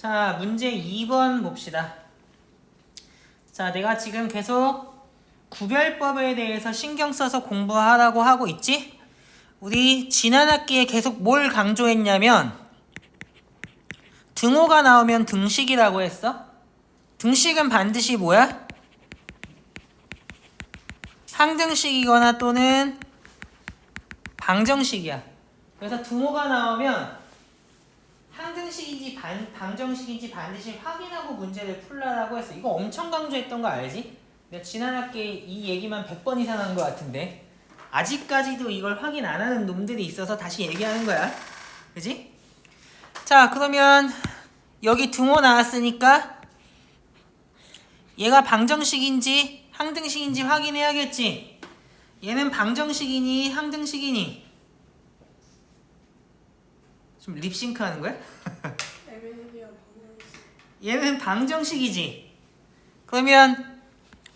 자, 문제 2번 봅시다. 자, 내가 지금 계속 구별법에 대해서 신경 써서 공부하라고 하고 있지? 우리 지난 학기에 계속 뭘 강조했냐면 등호가 나오면 등식이라고 했어. 등식은 반드시 뭐야? 항등식이거나 또는 방정식이야. 그래서 등호가 나오면 항등식인지 방정식인지 반드시 확인하고 문제를 풀라라고 했어. 이거 엄청 강조했던 거 알지? 내가 지난 학기에 이 얘기만 100번 이상 한 거 같은데 아직까지도 이걸 확인 안 하는 놈들이 있어서 다시 얘기하는 거야. 그지? 자, 그러면 여기 등호 나왔으니까 얘가 방정식인지 항등식인지 확인해야겠지? 얘는 방정식이니 항등식이니? 좀 립싱크 하는 거야? 얘는 방정식이지. 그러면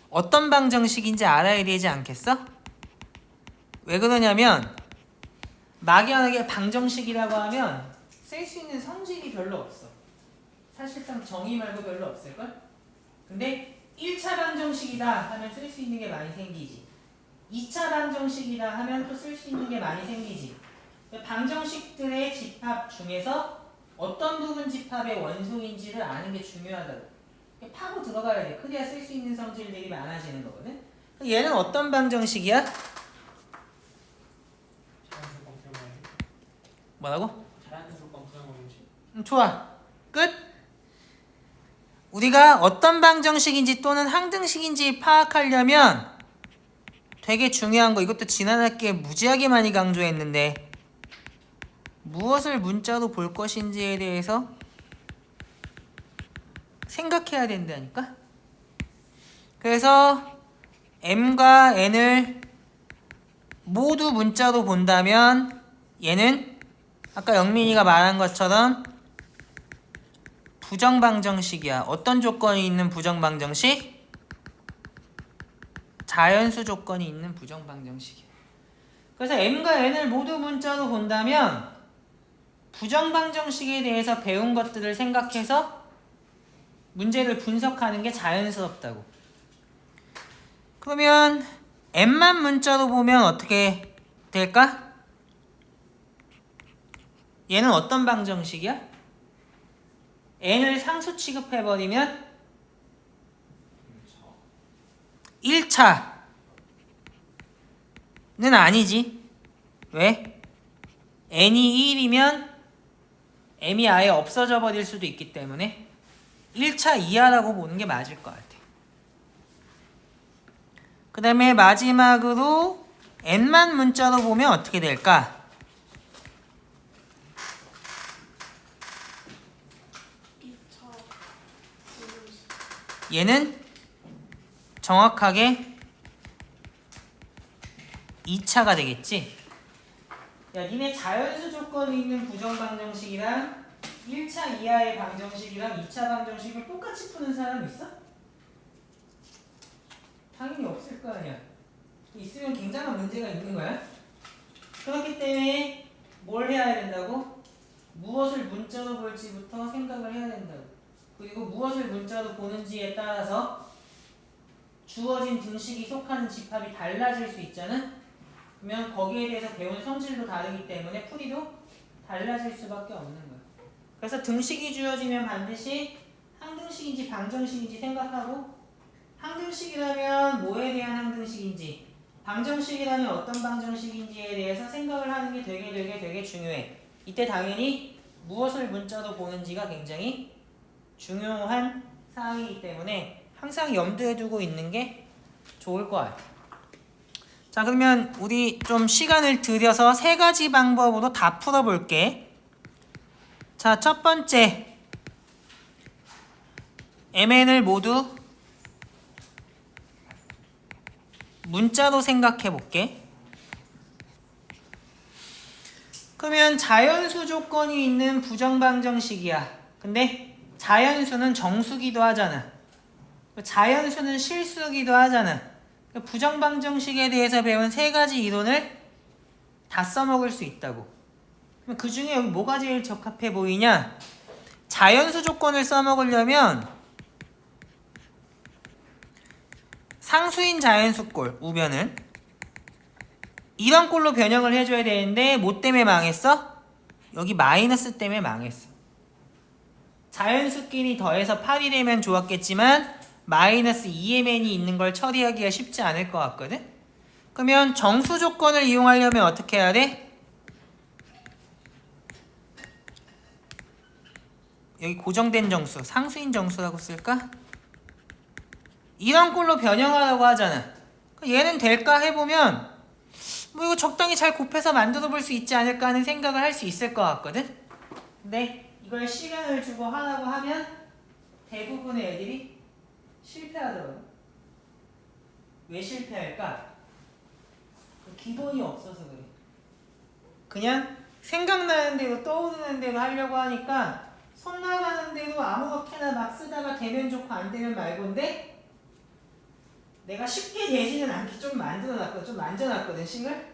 어떤 방정식인지 알아야 되지 않겠어? 왜 그러냐면 막연하게 방정식이라고 하면 쓸 수 있는 성질이 별로 없어. 사실상 정의 말고 별로 없을걸? 근데 1차 방정식이다 하면 쓸 수 있는 게 많이 생기지. 2차 방정식이다 하면 또 쓸 수 있는 게 많이 생기지. 방정식들의 집합 중에서 어떤 부분 집합의 원소인지를 아는 게 중요하다고. 파고 들어가야 돼. 그래야 쓸 수 있는 성질들이 많아지는 거거든. 얘는 어떤 방정식이야? 뭐라고? 좋아. 끝. 우리가 어떤 방정식인지 또는 항등식인지 파악하려면 되게 중요한 거, 이것도 지난 학기에 무지하게 많이 강조했는데 무엇을 문자로 볼 것인지에 대해서 생각해야 된다니까. 그래서 m과 n을 모두 문자로 본다면 얘는 아까 영민이가 말한 것처럼 부정방정식이야. 어떤 조건이 있는 부정방정식? 자연수 조건이 있는 부정방정식이야. 그래서 m과 n을 모두 문자로 본다면 부정방정식에 대해서 배운 것들을 생각해서 문제를 분석하는 게 자연스럽다고. 그러면 n만 문자로 보면 어떻게 될까? 얘는 어떤 방정식이야? n을 상수 취급해버리면 1차는 아니지. 왜? n이 1이면 m이 아예 없어져 버릴 수도 있기 때문에 1차 이하라고 보는 게 맞을 것 같아. 그 다음에 마지막으로 n만 문자로 보면 어떻게 될까? 얘는 정확하게 2차가 되겠지? 야, 니네 자연수 조건이 있는 부정방정식이랑 1차 이하의 방정식이랑 2차 방정식을 똑같이 푸는 사람 있어? 당연히 없을 거 아니야. 있으면 굉장한 문제가 있는 거야. 그렇기 때문에 뭘 해야 된다고? 무엇을 문자로 볼지부터 생각을 해야 된다고. 그리고 무엇을 문자로 보는지에 따라서 주어진 등식이 속하는 집합이 달라질 수 있잖아? 그러면 거기에 대해서 배운 성질도 다르기 때문에 풀이도 달라질 수밖에 없는 거야. 그래서 등식이 주어지면 반드시 항등식인지 방정식인지 생각하고, 항등식이라면 뭐에 대한 항등식인지, 방정식이라면 어떤 방정식인지에 대해서 생각을 하는 게 되게 중요해. 이때 당연히 무엇을 문자로 보는지가 굉장히 중요한 사항이기 때문에 항상 염두에 두고 있는 게 좋을 것 같아요. 자, 그러면 우리 좀 시간을 들여서 3가지 방법으로 다 풀어볼게. 자, 첫 번째, mn을 모두 문자로 생각해 볼게. 그러면 자연수 조건이 있는 부정방정식이야. 근데 자연수는 정수기도 하잖아. 자연수는 실수기도 하잖아. 부정방정식에 대해서 배운 3가지 이론을 다 써먹을 수 있다고. 그럼 그 중에 여기 뭐가 제일 적합해 보이냐? 자연수 조건을 써먹으려면 상수인 자연수꼴 우변은 이런 꼴로 변형을 해줘야 되는데 뭐 때문에 망했어? 여기 마이너스 때문에 망했어. 자연수끼리 더해서 8이 되면 좋았겠지만 마이너스 2mn이 있는 걸 처리하기가 쉽지 않을 것 같거든? 그러면 정수 조건을 이용하려면 어떻게 해야 돼? 여기 고정된 정수, 상수인 정수라고 쓸까? 이런 꼴로 변형하라고 하잖아. 얘는 될까 해보면 뭐 이거 적당히 잘 곱해서 만들어 볼 수 있지 않을까 하는 생각을 할 수 있을 것 같거든? 근데 이걸 시간을 주고 하라고 하면 대부분의 애들이 실패하더라고. 왜 실패할까? 기본이 없어서 그래. 그냥 생각나는 대로 떠오르는 대로 하려고 하니까 손 나가는 대로 아무렇게나 막 쓰다가 되면 좋고 안 되면 말고인데 내가 쉽게 되지는 않게 좀 만들어놨거든. 좀 만져놨거든, 식을.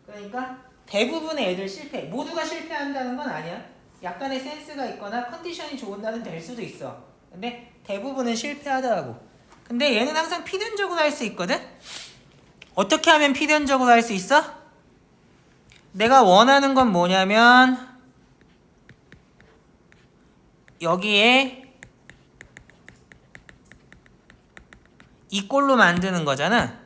그러니까 대부분의 애들 실패. 모두가 실패한다는 건 아니야. 약간의 센스가 있거나 컨디션이 좋은 날은 될 수도 있어. 근데 대부분은 실패하더라고. 근데 얘는 항상 필연적으로 할 수 있거든? 어떻게 하면 필연적으로 할 수 있어? 내가 원하는 건 뭐냐면 여기에 이 꼴로 만드는 거잖아.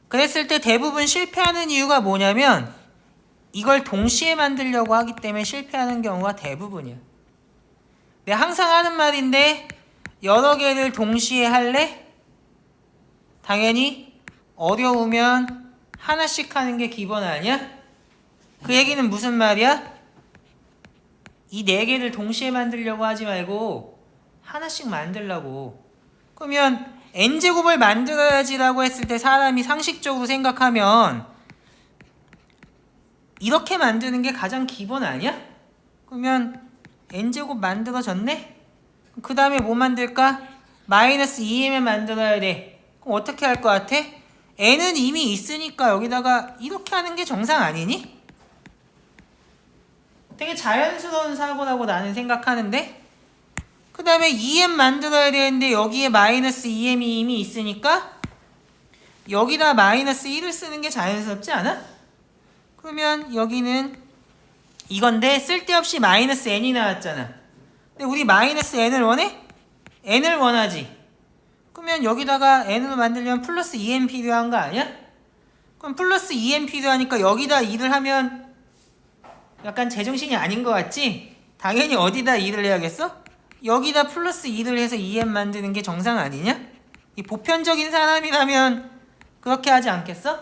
그랬을 때 대부분 실패하는 이유가 뭐냐면 이걸 동시에 만들려고 하기 때문에 실패하는 경우가 대부분이야. 내가 항상 하는 말인데 여러 개를 동시에 할래? 당연히 어려우면 하나씩 하는 게 기본 아니야? 그 얘기는 무슨 말이야? 이 네 개를 동시에 만들려고 하지 말고 하나씩 만들라고. 그러면 n제곱을 만들어야지라고 했을 때 사람이 상식적으로 생각하면 이렇게 만드는 게 가장 기본 아니야? 그러면 n제곱 만들어졌네? 그 다음에 뭐 만들까? 마이너스 2m을 만들어야 돼. 그럼 어떻게 할 것 같아? n은 이미 있으니까 여기다가 이렇게 하는 게 정상 아니니? 되게 자연스러운 사고라고 나는 생각하는데 그 다음에 2m 만들어야 되는데 여기에 마이너스 2m이 이미 있으니까 여기다 마이너스 1을 쓰는 게 자연스럽지 않아? 그러면 여기는 이건데 쓸데없이 마이너스 n이 나왔잖아. 근데 우리 마이너스 n을 원해? n을 원하지. 그러면 여기다가 n으로 만들려면 플러스 2n 필요한 거 아니야? 그럼 플러스 2n 필요하니까 여기다 2를 하면 약간 제정신이 아닌 것 같지? 당연히 어디다 2를 해야겠어? 여기다 플러스 2를 해서 2n 만드는 게 정상 아니냐? 이 보편적인 사람이라면 그렇게 하지 않겠어?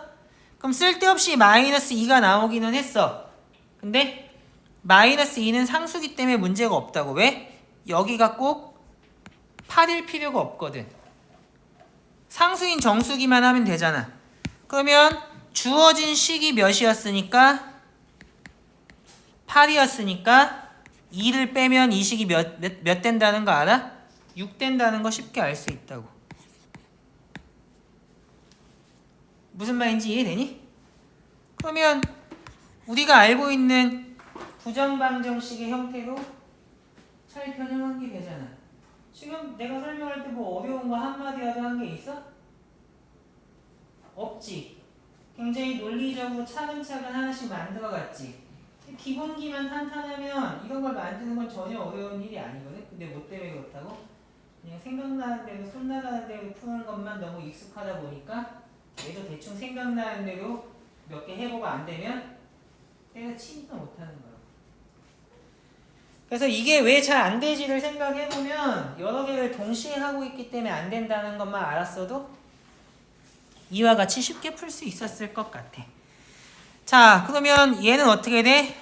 그럼 쓸데없이 마이너스 2가 나오기는 했어. 근데 마이너스 2는 상수기 때문에 문제가 없다고. 왜? 여기가 꼭 8일 필요가 없거든. 상수인 정수기만 하면 되잖아. 그러면 주어진 식이 몇이었으니까 8이었으니까 2를 빼면 이 식이 몇 된다는 거 알아? 6 된다는 거 쉽게 알 수 있다고. 무슨 말인지 이해되니? 그러면 우리가 알고 있는 부정방정식의 형태로 잘 변형한 게 되잖아. 지금 내가 설명할 때 뭐 어려운 거 한마디라도 한 게 있어? 없지. 굉장히 논리적으로 차근차근 하나씩 만들어갔지. 기본기만 탄탄하면 이런 걸 만드는 건 전혀 어려운 일이 아니거든. 근데 뭐 때문에 그렇다고? 그냥 생각나는 대로 손 나가는 대로 푸는 것만 너무 익숙하다 보니까 얘도 대충 생각나는 대로 몇 개 해보고 안 되면 때려치니까 못하는 거야. 그래서 이게 왜 잘 안 되지를 생각해보면 여러 개를 동시에 하고 있기 때문에 안 된다는 것만 알았어도 이와 같이 쉽게 풀 수 있었을 것 같아. 자, 그러면 얘는 어떻게 돼?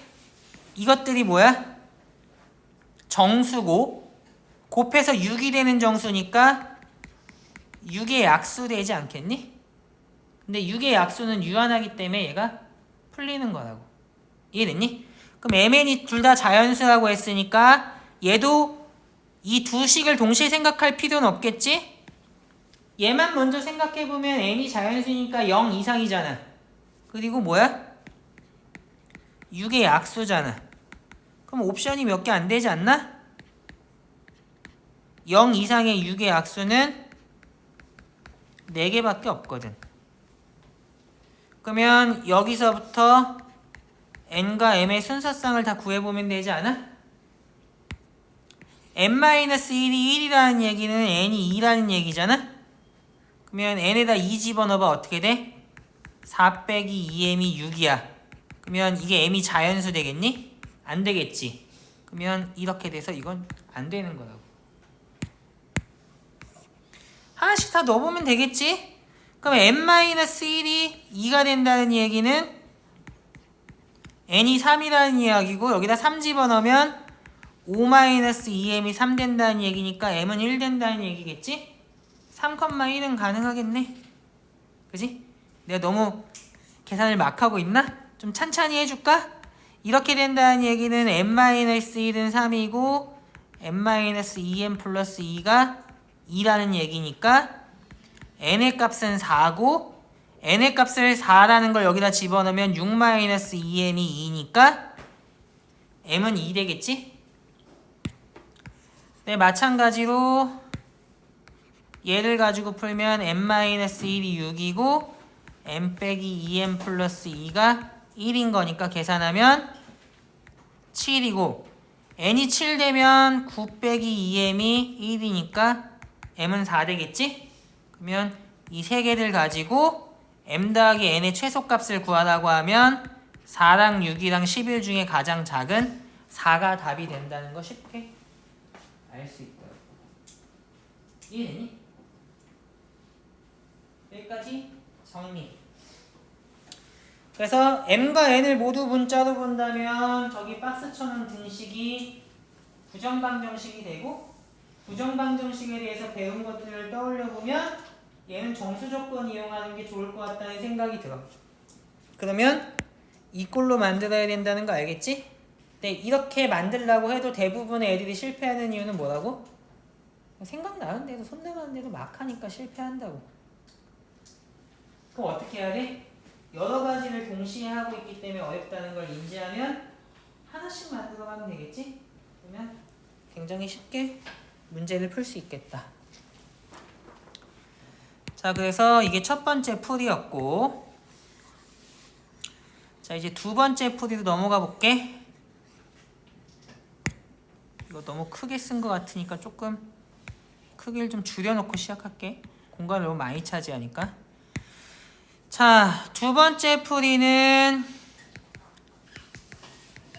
이것들이 뭐야? 정수고 곱해서 6이 되는 정수니까 6의 약수 되지 않겠니? 근데 6의 약수는 유한하기 때문에 얘가 풀리는 거라고. 이해됐니? 그럼 mn이 둘 다 자연수라고 했으니까 얘도 이 두 식을 동시에 생각할 필요는 없겠지? 얘만 먼저 생각해보면 n이 자연수니까 0 이상이잖아. 그리고 뭐야? 6의 약수잖아. 그럼 옵션이 몇 개 안 되지 않나? 0 이상의 6의 약수는 4개밖에 없거든. 그러면 여기서부터 n과 m의 순서쌍을 다 구해보면 되지 않아? n-1이 1이라는 얘기는 n이 2라는 얘기잖아? 그러면 n에다 2 집어넣어봐 어떻게 돼? 4 빼기 2m이 6이야. 그러면 이게 m이 자연수 되겠니? 안 되겠지. 그러면 이렇게 돼서 이건 안 되는 거라고. 하나씩 다 넣어보면 되겠지? 그럼 n-1이 2가 된다는 얘기는 n이 3이라는 이야기고 여기다 3 집어넣으면 5-2m이 3 된다는 얘기니까 m은 1 된다는 얘기겠지? 3,1은 가능하겠네. 그지? 내가 너무 계산을 막 하고 있나? 좀 찬찬히 해줄까? 이렇게 된다는 얘기는 n-1은 3이고 n-2m 플러스 2가 2라는 얘기니까 n의 값은 4고 n의 값을 4라는 걸 여기다 집어넣으면 6-2m이 2니까 m은 2 되겠지? 네, 마찬가지로 얘를 가지고 풀면 n-1이 6이고 m 빼기 2m 플러스 2가 1인 거니까 계산하면 7이고 n이 7 되면 9 빼기 2m이 1이니까 m은 4 되겠지? 그러면 이 세 개를 가지고 m 더하기 n의 최소값을 구하라고 하면 4랑 6이랑 11 중에 가장 작은 4가 답이 된다는 거 쉽게 알 수 있다. 이해되니? 여기까지 정리. 그래서 m과 n을 모두 문자로 본다면 저기 박스 쳐놓은 등식이 부정방정식이 되고 부정방정식에 대해서 배운 것들을 떠올려보면 얘는 정수 조건 이용하는 게 좋을 것 같다는 생각이 들어. 그러면 이 꼴로 만들어야 된다는 거 알겠지? 근데 이렇게 만들려고 해도 대부분의 애들이 실패하는 이유는 뭐라고? 생각나는 대로 손 나가는 대로 막 하니까 실패한다고. 그럼 어떻게 해야 돼? 여러 가지를 동시에 하고 있기 때문에 어렵다는 걸 인지하면 하나씩 만들어가면 되겠지? 그러면 굉장히 쉽게 문제를 풀 수 있겠다. 자, 그래서 이게 첫 번째 풀이였고, 자, 이제 두 번째 풀이로 넘어가 볼게. 이거 너무 크게 쓴 것 같으니까 조금 크기를 좀 줄여놓고 시작할게. 공간을 너무 많이 차지하니까. 자, 두 번째 풀이는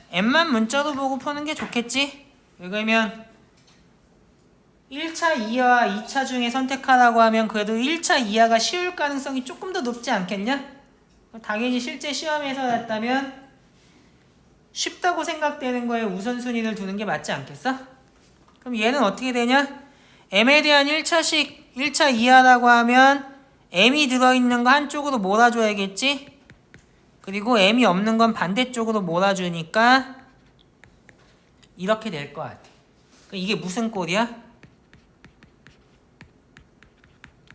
m만 문자로 보고 푸는 게 좋겠지? 왜냐면 1차 이하와 2차 중에 선택하라고 하면 그래도 1차 이하가 쉬울 가능성이 조금 더 높지 않겠냐? 당연히 실제 시험에서 났다면 쉽다고 생각되는 거에 우선순위를 두는 게 맞지 않겠어? 그럼 얘는 어떻게 되냐? m에 대한 1차 이하라고 하면 m이 들어있는 거 한쪽으로 몰아줘야겠지? 그리고 m이 없는 건 반대쪽으로 몰아주니까 이렇게 될 것 같아. 이게 무슨 꼴이야?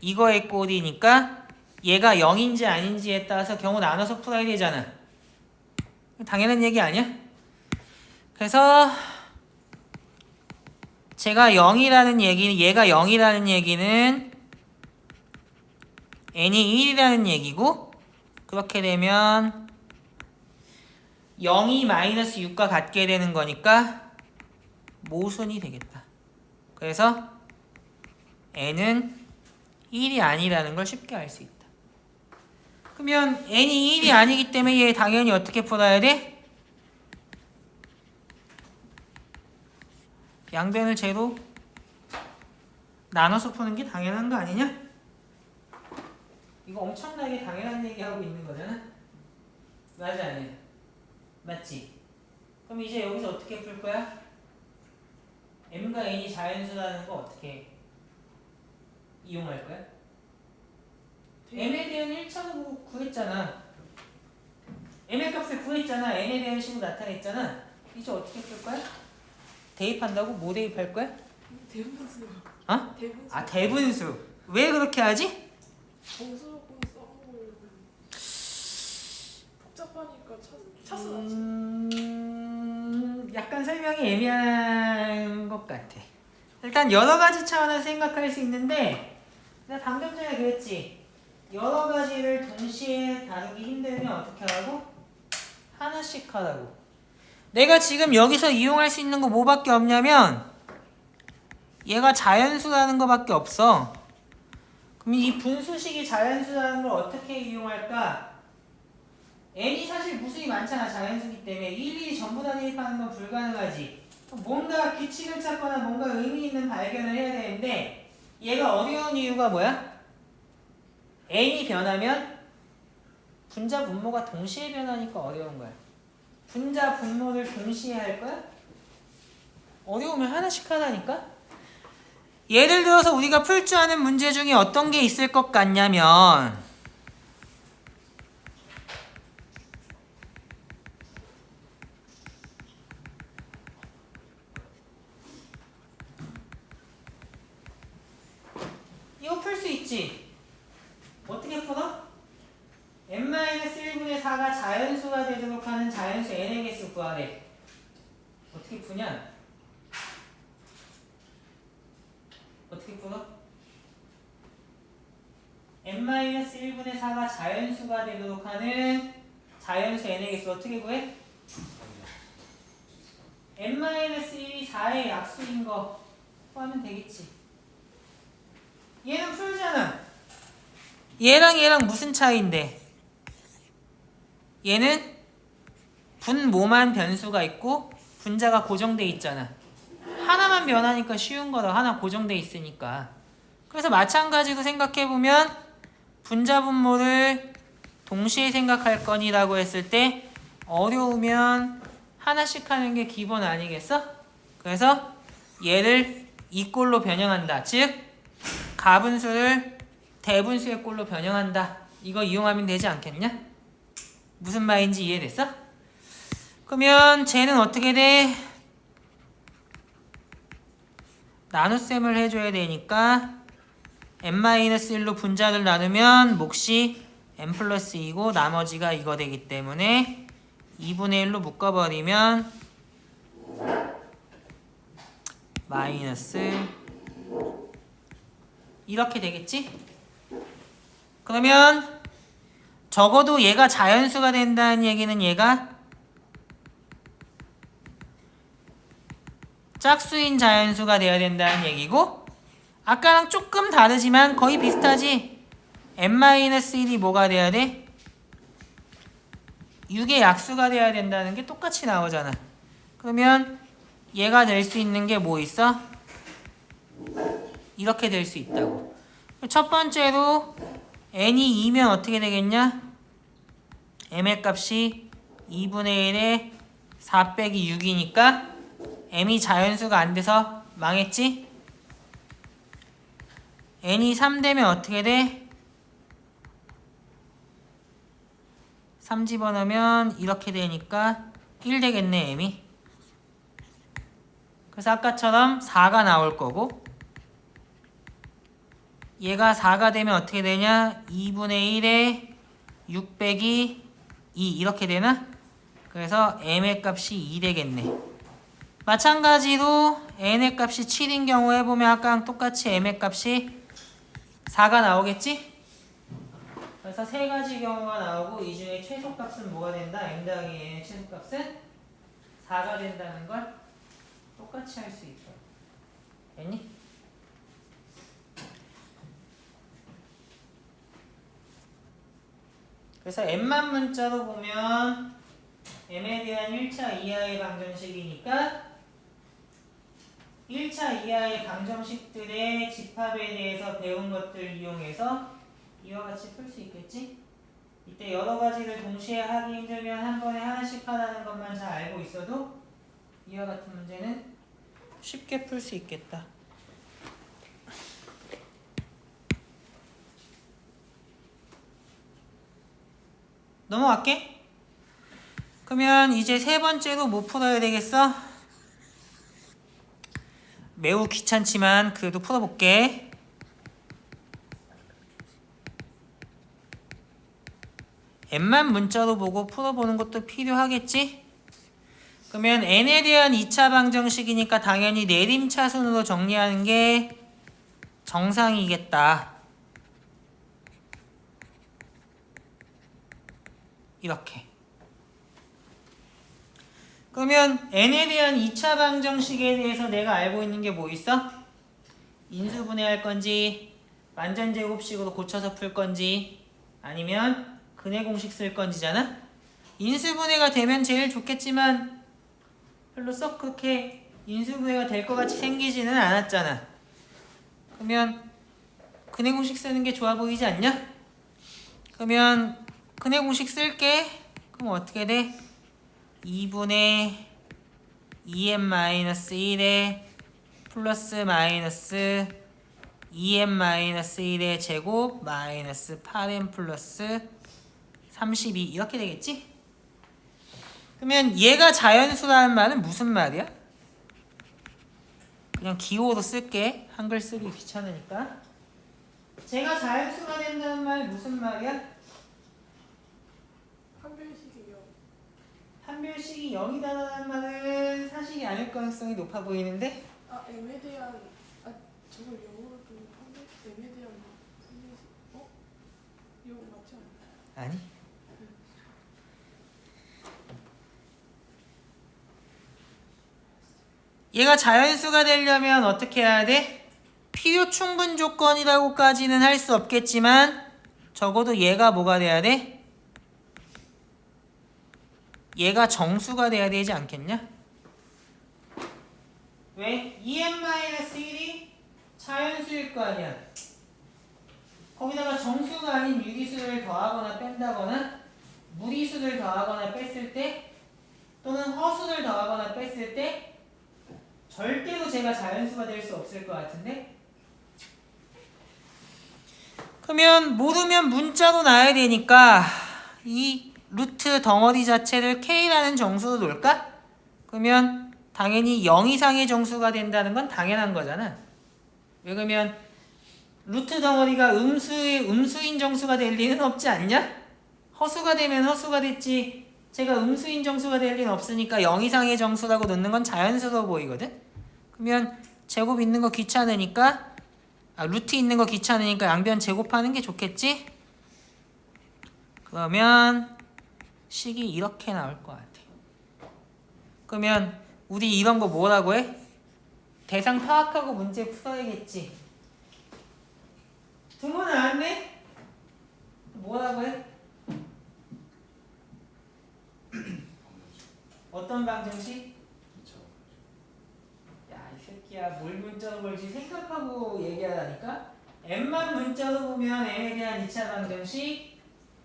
이거의 꼴이니까 얘가 0인지 아닌지에 따라서 경우 나눠서 풀어야 되잖아. 당연한 얘기 아니야? 그래서 제가 0이라는 얘기는, 얘가 0이라는 얘기는 n이 1이라는 얘기고, 그렇게 되면 0이 마이너스 6과 같게 되는 거니까 모순이 되겠다. 그래서 n은 1이 아니라는 걸 쉽게 알 수 있다. 그러면 n이 1이 아니기 때문에 얘 당연히 어떻게 풀어야 돼? 양변을 제로 나눠서 푸는 게 당연한 거 아니냐? 이거 엄청나게 당연한 얘기하고 있는 거잖아? 맞아 아니야? 맞지? 그럼 이제 여기서 어떻게 풀 거야? m과 n이 자연수라는 거 어떻게 이용할 거야? m에 대한 1차로 구했잖아. m의 값을 구했잖아. n에 대한 식으로 나타냈잖아. 이제 어떻게 풀 거야? 대입한다고? 뭐 대입할 거야? 대분수. 어? 대분수. 아, 대분수. 왜 그렇게 하지? 정수조건 써먹으려고. 복잡하니까 차수 나지. 약간 설명이 애매한 것 같아. 일단 여러 가지 차원에서 생각할 수 있는데 내가 방금 전에 그랬지. 여러 가지를 동시에 다루기 힘들면 어떻게 하라고? 하나씩 하라고. 내가 지금 여기서 이용할 수 있는 거 뭐밖에 없냐면 얘가 자연수라는 거밖에 없어. 그럼 이 분수식이 자연수라는 걸 어떻게 이용할까? n이 사실 무수히 많잖아. 자연수기 때문에 일일이 전부 다 대입하는 건 불가능하지. 뭔가 규칙을 찾거나 뭔가 의미 있는 발견을 해야 되는데 얘가 어려운 이유가 뭐야? n이 변하면 분자 분모가 동시에 변하니까 어려운 거야. 분자 분모를 동시에 할 거야? 어려우면 하나씩 하라니까? 예를 들어서 우리가 풀 줄 아는 문제 중에 어떤 게 있을 것 같냐면 이거 풀 수 있지? 어떻게 풀어? n-1분의 4가 자연수가 되도록 하는 자연수 n의 개수 구하래. 어떻게 푸냐? 어떻게 풀어? n-1분의 4가 자연수가 되도록 하는 자연수 n의 개수 어떻게 구해? n-1이 4의 약수인 거 구하면 되겠지. 얘는 풀잖아. 얘랑 무슨 차이인데? 얘는 분모만 변수가 있고 분자가 고정돼 있잖아. 하나만 변하니까 쉬운 거다. 하나 고정돼 있으니까. 그래서 마찬가지로 생각해보면 분자 분모를 동시에 생각할 거니라고 했을 때 어려우면 하나씩 하는 게 기본 아니겠어? 그래서 얘를 이 꼴로 변형한다. 즉 가분수를 대분수의 꼴로 변형한다. 이거 이용하면 되지 않겠냐? 무슨 말인지 이해됐어? 그러면 쟤는 어떻게 돼? 나눗셈을 해줘야 되니까 n-1로 분자를 나누면 몫이 n 플러스 2고 나머지가 이거 되기 때문에 2분의 1로 묶어버리면 마이너스 이렇게 되겠지? 그러면 적어도 얘가 자연수가 된다는 얘기는 얘가 짝수인 자연수가 돼야 된다는 얘기고 아까랑 조금 다르지만 거의 비슷하지. n-1이 뭐가 돼야 돼? 6의 약수가 돼야 된다는 게 똑같이 나오잖아. 그러면 얘가 될 수 있는 게 뭐 있어? 이렇게 될 수 있다고. 첫 번째로 n이 2면 어떻게 되겠냐? m의 값이 2분의 1에 4 빼기 6이니까 m이 자연수가 안 돼서 망했지? n이 3 되면 어떻게 돼? 3 집어넣으면 이렇게 되니까 1 되겠네 m이. 그래서 아까처럼 4가 나올 거고 얘가 4가 되면 어떻게 되냐? 2분의 1에 6 빼기 2 이렇게 되나? 그래서 m의 값이 2 되겠네. 마찬가지로 n의 값이 7인 경우 해보면 아까랑 똑같이 m의 값이 4가 나오겠지? 그래서 세 가지 경우가 나오고 이 중에 최소값은 뭐가 된다? m 더하기 n의 최소값은 4가 된다는 걸 똑같이 할 수 있다. 됐니? 그래서 m만 문자로 보면 m에 대한 1차 이하의 방정식이니까 1차 이하의 방정식들의 집합에 대해서 배운 것들 이용해서 이와 같이 풀 수 있겠지? 이때 여러 가지를 동시에 하기 힘들면 한 번에 하나씩 하라는 것만 잘 알고 있어도 이와 같은 문제는 쉽게 풀 수 있겠다. 넘어갈게. 그러면 이제 세 번째로 뭐 풀어야 되겠어? 매우 귀찮지만 그래도 풀어볼게. m만 문자로 보고 풀어보는 것도 필요하겠지? 그러면 n에 대한 2차 방정식이니까 당연히 내림차순으로 정리하는 게 정상이겠다. 이렇게. 그러면 n에 대한 2차 방정식에 대해서 내가 알고 있는 게 뭐 있어? 인수분해할 건지 완전제곱식으로 고쳐서 풀 건지 아니면 근해 공식 쓸 건지잖아? 인수분해가 되면 제일 좋겠지만 별로 썩 그렇게 인수분해가 될 것 같이 생기지는 않았잖아. 그러면 근해 공식 쓰는 게 좋아 보이지 않냐? 그러면 근해 공식 쓸게. 그럼 어떻게 돼? 2분의 2n-1에 플러스 마이너스 2n-1의 제곱 마이너스 8n 플러스 32 이렇게 되겠지? 그러면 얘가 자연수라는 말은 무슨 말이야? 그냥 기호로 쓸게. 한글 쓰기 귀찮으니까. 제가 자연수가 된다는 말 무슨 말이야? 판별식이요. 판별식이 0이다라는 말은 사실이 아닐 가능성이 높아 보이는데? 아 m에 대한 저걸 영어로 좀 판별 m에 대한 판별식 이거 맞지 않나요? 아니. 얘가 자연수가 되려면 어떻게 해야 돼? 필요 충분 조건이라고까지는 할 수 없겠지만 적어도 얘가 뭐가 돼야 돼? 얘가 정수가 돼야 되지 않겠냐? 왜? 2n-1이 자연수일 거 아니야. 거기다가 정수가 아닌 유리수를 더하거나 뺀다거나 무리수를 더하거나 뺐을 때 또는 허수를 더하거나 뺐을 때 절대로 제가 자연수가 될 수 없을 것 같은데? 그러면 모르면 문자로 놔야 되니까 이 루트 덩어리 자체를 K라는 정수로 놓을까? 그러면 당연히 0 이상의 정수가 된다는 건 당연한 거잖아. 왜 그러면 루트 덩어리가 음수인 정수가 될 리는 없지 않냐? 허수가 되면 허수가 됐지. 제가 음수인 정수가 될 리는 없으니까 0 이상의 정수라고 놓는 건 자연스러워 보이거든? 그러면 제곱 있는 거 귀찮으니까 루트 있는 거 귀찮으니까 양변 제곱하는 게 좋겠지? 그러면 식이 이렇게 나올 것 같아. 그러면 우리 이런 거 뭐라고 해? 대상 파악하고 문제 풀어야겠지. 등호 나왔네? 뭐라고 해? 어떤 방정식? 야, 이 새끼야, 뭘 문자로 볼지 생각하고 얘기하라니까? M만 문자로 보면 M에 대한 2차 방정식,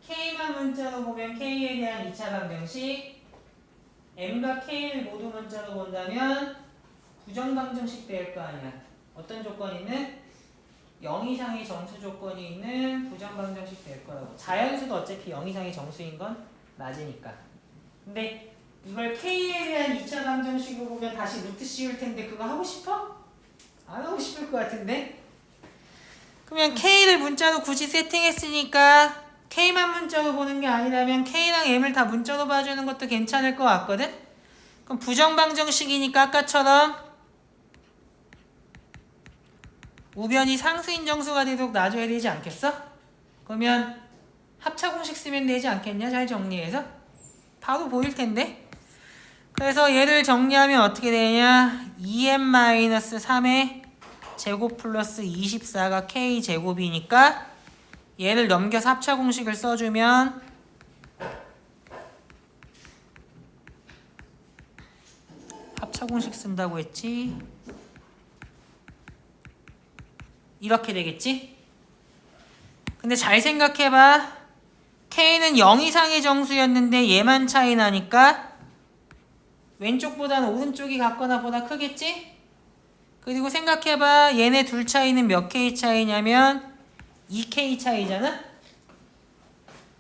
K만 문자로 보면 K에 대한 2차 방정식, M과 K를 모두 문자로 본다면 부정방정식 될 거 아니야. 어떤 조건이 있는? 0 이상의 정수 조건이 있는 부정방정식 될 거라고. 자연수도 어차피 0 이상의 정수인 건 맞으니까. 근데 이걸 K에 대한 2차 방정식으로 보면 다시 루트 씌울 텐데 그거 하고 싶어? 안 하고 싶을 것 같은데? 그러면 K를 문자로 굳이 세팅했으니까 K만 문자로 보는 게 아니라면 K랑 M을 다 문자로 봐주는 것도 괜찮을 것 같거든? 그럼 부정방정식이니까 아까처럼 우변이 상수인 정수가 되도록 놔줘야 되지 않겠어? 그러면 합차공식 쓰면 되지 않겠냐? 잘 정리해서? 바로 보일 텐데? 그래서 얘를 정리하면 어떻게 되냐? 2n-3의 제곱 플러스 24가 k제곱이니까 얘를 넘겨서 합차공식을 써주면 합차공식 쓴다고 했지? 이렇게 되겠지? 근데 잘 생각해봐. K는 0 이상의 정수였는데 얘만 차이 나니까 왼쪽보다는 오른쪽이 같거나 보다 크겠지? 그리고 생각해봐. 얘네 둘 차이는 몇 K 차이냐면 2K 차이잖아?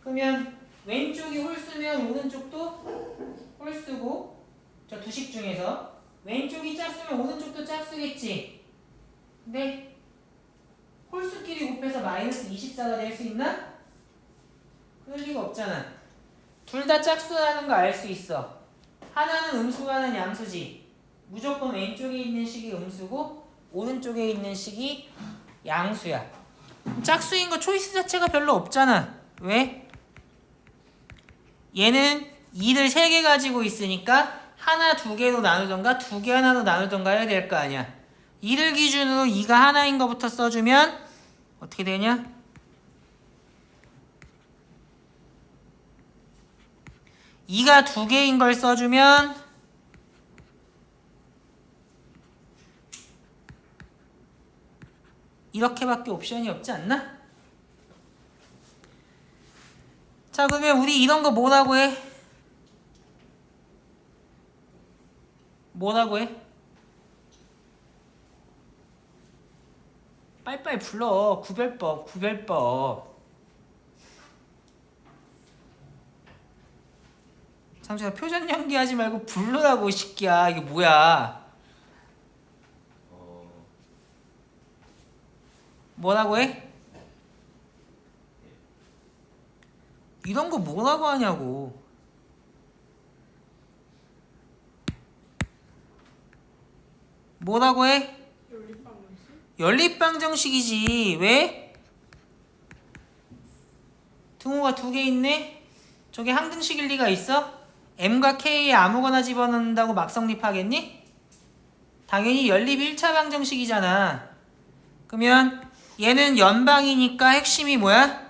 그러면 왼쪽이 홀수면 오른쪽도 홀수고 저 두식 중에서 왼쪽이 짝수면 오른쪽도 짝수겠지? 근데 홀수끼리 곱해서 마이너스 24가 될 수 있나? 그럴 리가 없잖아. 둘 다 짝수라는 거 알 수 있어. 하나는 음수가 하나는 양수지. 무조건 왼쪽에 있는 식이 음수고 오른쪽에 있는 식이 양수야. 짝수인 거 초이스 자체가 별로 없잖아. 왜? 얘는 2를 3개 가지고 있으니까 하나 2개로 나누던가 2개 하나로 나누던가 해야 될 거 아니야. 2를 기준으로 2가 하나인 거부터 써주면 어떻게 되냐? 2가 2개인 걸 써주면 이렇게밖에 옵션이 없지 않나? 자, 그러면 우리 이런 거 뭐라고 해? 뭐라고 해? 빨리빨리 불러. 구별법. 상주야, 표정 연기하지 말고 부르라고, 이 새끼야. 이게 뭐야? 뭐라고 해? 이런 거 뭐라고 하냐고. 뭐라고 해? 연립방정식이지. 왜? 등호가 2개 있네? 저게 항등식일 리가 있어? M과 K에 아무거나 집어넣는다고 막 성립하겠니? 당연히 연립 1차 방정식이잖아. 그러면 얘는 연방이니까 핵심이 뭐야?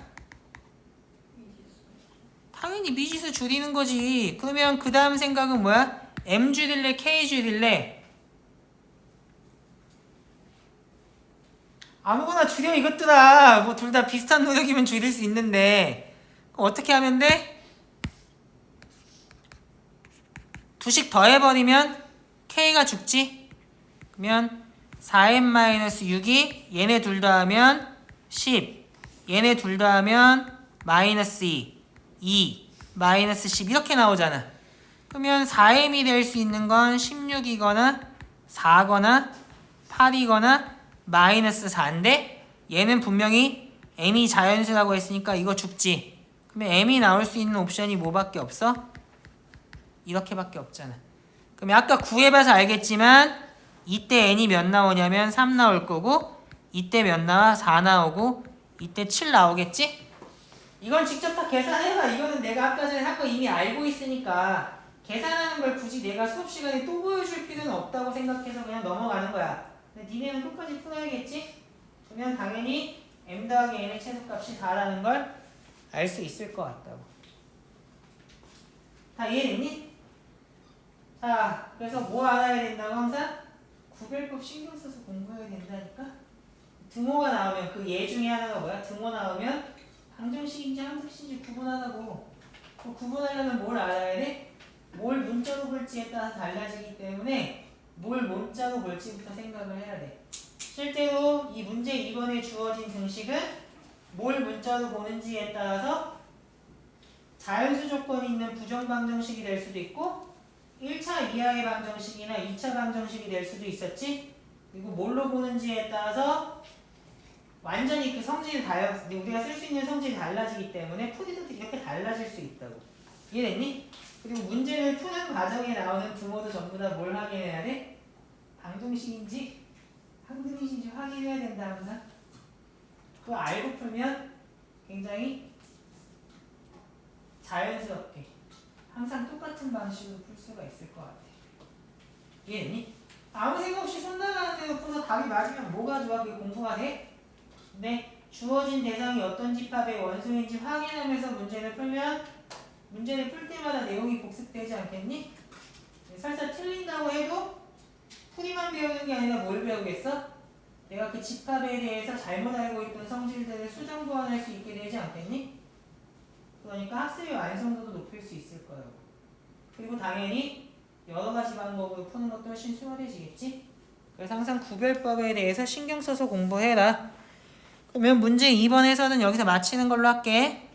당연히 미지수 줄이는 거지. 그러면 그 다음 생각은 뭐야? M 줄일래? K 줄일래? 아무거나 줄여 이것들아. 뭐 둘 다 비슷한 노력이면 줄일 수 있는데 어떻게 하면 돼? 2씩 더해버리면 K가 죽지. 그러면 4m-6이 얘네 둘 다 하면 10, 얘네 둘 다 하면 -2, 2, -10 이렇게 나오잖아. 그러면 4m이 될 수 있는 건 16이거나 4거나 8이거나 -4인데 얘는 분명히 m이 자연수라고 했으니까 이거 죽지. 그러면 m이 나올 수 있는 옵션이 뭐밖에 없어? 이렇게밖에 없잖아. 그러면 아까 구해봐서 알겠지만 이때 n이 몇 나오냐면 3 나올 거고 이때 몇 나와? 4 나오고 이때 7 나오겠지? 이건 직접 다 계산해봐. 이거는 내가 아까 전에 한 거 이미 알고 있으니까 계산하는 걸 굳이 내가 수업 시간에 또 보여줄 필요는 없다고 생각해서 그냥 넘어가는 거야. 근데 니네는 끝까지 풀어야겠지? 그러면 당연히 m 더하기 n의 최소값이 4라는 걸 알 수 있을 것 같다고. 다 이해됐니? 자, 그래서 뭐 알아야 된다고 항상? 구별법 신경 써서 공부해야 된다니까? 등호가 나오면 그 예 중에 하나가 뭐야? 등호 나오면 방정식인지 함수식인지 구분하라고. 그 구분하려면 뭘 알아야 돼? 뭘 문자로 볼지에 따라서 달라지기 때문에 뭘 문자로 볼지부터 생각을 해야 돼. 실제로 이 문제 2번에 주어진 등식은 뭘 문자로 보는지에 따라서 자연수 조건이 있는 부정방정식이 될 수도 있고 1차 이하의 방정식이나 2차 방정식이 될 수도 있었지. 그리고 뭘로 보는지에 따라서 완전히 그 성질이 우리가 쓸 수 있는 성질이 달라지기 때문에 풀이도 이렇게 달라질 수 있다고. 이해됐니? 그리고 문제를 푸는 과정에 나오는 등호도 전부 다 뭘 확인해야 돼? 방정식인지 항등식인지 확인해야 된다 항상. 그거 알고 풀면 굉장히 자연스럽게 항상 똑같은 방식으로 풀 수가 있을 것 같아. 이해됐니? 아무 생각 없이 손 나가는 대로 풀어서 답이 맞으면 뭐가 좋아? 그게 공부가 돼? 근데 주어진 대상이 어떤 집합의 원소인지 확인하면서 문제를 풀면 문제를 풀 때마다 내용이 복습되지 않겠니? 설사 틀린다고 해도 풀이만 배우는 게 아니라 뭘 배우겠어? 내가 그 집합에 대해서 잘못 알고 있던 성질들을 수정 보완할 수 있게 되지 않겠니? 그러니까 학습의 완성도도 높일 수 있을 거라고. 그리고 당연히 여러 가지 방법으로 푸는 것도 훨씬 수월해지겠지? 그래서 항상 구별법에 대해서 신경 써서 공부해라. 그러면 문제 2번에서는 여기서 마치는 걸로 할게.